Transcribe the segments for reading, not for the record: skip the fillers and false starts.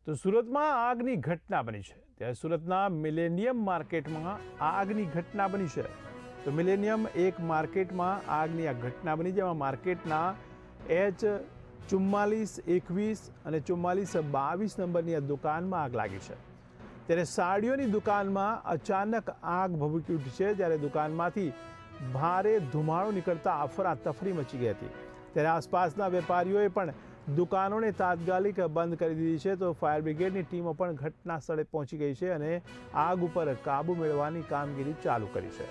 તો સુરતમાં આગની ઘટના બની છે। ત્યારે સુરતના મિલેનિયમ માર્કેટમાં આગની ઘટના બની છે। તો મિલેનિયમ એક માર્કેટમાં આગની આ ઘટના બની, જેમાં માર્કેટના H4421 અને 4422 નંબરની આ દુકાનમાં આગ લાગી છે। ત્યારે સાડીઓની દુકાનમાં અચાનક આગ ભભૂકી ઉઠી છે, જ્યારે દુકાનમાંથી ભારે ધુમાડો નીકળતા અફરાતફરી મચી ગઈ હતી। ત્યારે આસપાસના વેપારીઓએ પણ દુકાનોને તાત્કાલિક બંધ કરી દીધી છે। તો ફાયર બ્રિગેડની ટીમો પણ ઘટના સ્થળે પહોંચી ગઈ છે અને આગ ઉપર કાબૂ મેળવવાની કામગીરી ચાલુ કરી છે।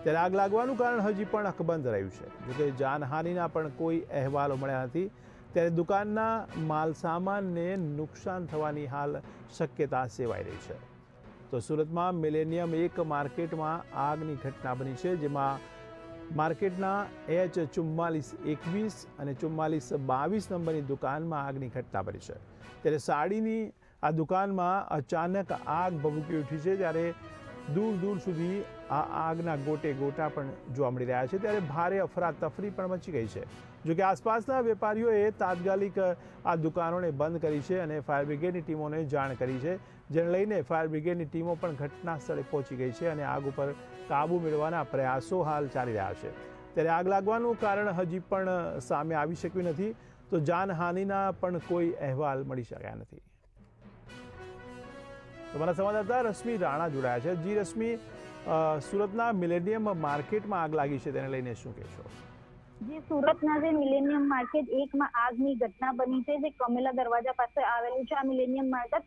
ત્યારે આગ લાગવાનું કારણ હજી પણ અકબંધ રહ્યું છે। જોકે જાનહાનિના પણ કોઈ અહેવાલો મળ્યા નથી। ત્યારે દુકાનના માલસામાનને નુકસાન થવાની હાલ શક્યતા સેવાઈ રહી છે। તો સુરતમાં મિલેનિયમ એક માર્કેટમાં આગની ઘટના બની છે, જેમાં માર્કેટના H4421 અને 4422 નંબરની દુકાનમાં આગની ઘટના બની છે। ત્યારે સાડીની આ દુકાનમાં અચાનક આગ ભભૂકી ઉઠી છે, ત્યારે દૂર દૂર સુધી આ આગના ગોટે ગોટા પણ જોવા મળી રહ્યા છે। ત્યારે ભારે અફરાતફરી પણ મચી ગઈ છે। જોકે આસપાસના વેપારીઓએ તાત્કાલિક આ દુકાનોને બંધ કરી છે અને ફાયર બ્રિગેડની ટીમોને જાણ કરી છે, જેને લઈને ફાયર બ્રિગેડની ટીમો પણ ઘટના સ્થળે પહોંચી ગઈ છે અને આગ ઉપર કાબૂ મેળવવાના પ્રયાસો હાલ ચાલી રહ્યા છે। ત્યારે આગ લાગવાનું કારણ હજી પણ સામે આવી શક્યું નથી। તો જાનહાનિના પણ કોઈ અહેવાલ મળી શક્યા નથી। તમારા સંવાદદાતા રશ્મિ રાણા જોડાયા છે। જી રશ્મિ, સુરતના મિલેનિયમ માર્કેટમાં આગ લાગી છે, તેને લઈને શું કહેશો? જે સુરતના જે મિલેનિયમ માર્કેટ એકમાં આગની ઘટના બની છે, જે કમેલા દરવાજા પાસે આવેલું છે આ મિલેનિયમ માર્કેટ।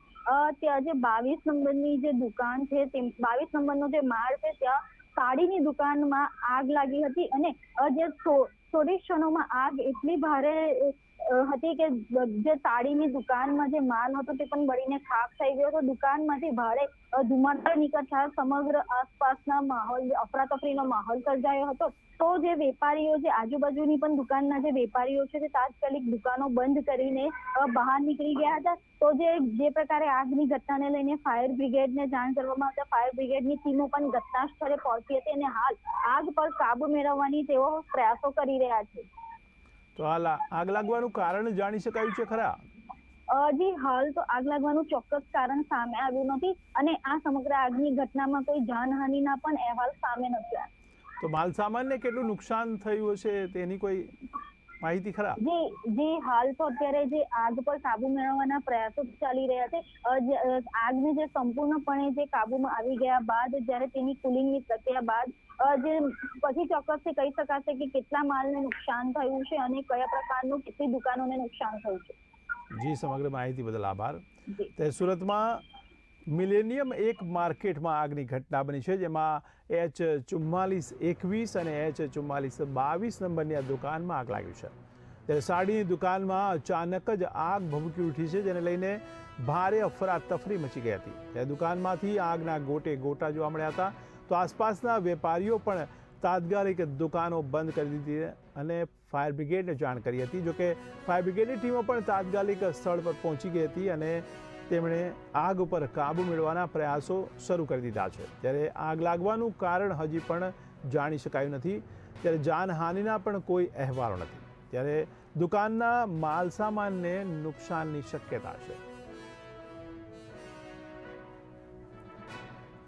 ત્યાં જે 22 નંબરની જે દુકાન છે, 22 નંબરનો જે માળ છે, ત્યાં સાડીની દુકાનમાં આગ લાગી હતી અને જે થોડી ક્ષણોમાં આગ એટલી ભારે હતી કે જે સાડીની દુકાનમાં જે માલ હતો તે પણ બળીને ખાખ થઈ ગયો હતો। દુકાનમાંથી ભારે ધુમાડો નીકળતા સમગ્ર આસપાસના માહોલ અફરાતફરીનો માહોલ સર્જાયો હતો। તો જે વેપારીઓ, જે આજુબાજુની પણ દુકાનના જે વેપારીઓ છે, તે તાત્કાલિક દુકાનો બંધ કરીને બહાર નીકળી ગયા હતા। તો જે પ્રકારે આગની ઘટનાને લઈને ફાયર બ્રિગેડને જાણ કરવામાં આવતા ફાયર બ્રિગેડની ટીમો પણ ઘટના સ્થળે પહોંચી હતી અને હાલ આગ પર કાબુ મેળવવાની તેઓ પ્રયાસો કરી રહ્યા છે। તો હાલ આગ લાગવાનું કારણ જાણી શકાયું છે ખરા? જી, હાલ તો આગ લાગવાનું ચોક્કસ કારણ સામે આવ્યું નથી અને આ સમગ્ર આગની ઘટનામાં કોઈ જાનહાનિના પણ અહેવાલ સામે નથી આવ્યા। તો માલસામાનને કેટલું નુકસાન થયું હશે તેની કોઈ માહિતી ખરા? જી, હાલ તો અત્યારે જે આગ પર કાબુ મેળવવાના પ્રયાસો ચાલી રહ્યા છે। આગને જે સંપૂર્ણપણે જે કાબુમાં આવી ગયા બાદ, જ્યારે તેની કુલિંગની પ્રક્રિયા બાદ જે પછી ચોક્કસથી કહી શકાશે કે કેટલા માલને નુકસાન થયું છે અને કયા પ્રકારનું કેટલી દુકાનોને નુકસાન થયું છે। જી, સમગ્ર માહિતી બદલ આભાર। તે સુરતમાં મિલેનિયમ એક માર્કેટમાં આગની ઘટના બની છે, જેમાં H4421 અને H4422 નંબરની આ દુકાનમાં આગ લાગી છે। ત્યારે સાડીની દુકાનમાં અચાનક જ આગ ભભૂકી ઉઠી છે, જેને લઈને ભારે અફરાતફરી મચી ગઈ હતી। ત્યારે દુકાનમાંથી આગના ગોટે ગોટા જોવા મળ્યા હતા। તો આસપાસના વેપારીઓ પણ તાત્કાલિક દુકાનો બંધ કરી દીધી અને ફાયર બ્રિગેડને જાણ કરી હતી। જોકે ફાયર બ્રિગેડની ટીમો પણ તાત્કાલિક સ્થળ પર પહોંચી ગઈ હતી અને તેમણે આગ ઉપર કાબૂ મેળવવાના પ્રયાસો શરૂ કરી દીધા છે। ત્યારે આગ લાગવાનું કારણ હજી પણ જાણી શકાયું નથી। ત્યારે જાનહાનિના પણ કોઈ અહેવાલો નથી। ત્યારે દુકાનના માલસામાનને નુકસાનની શક્યતા છે।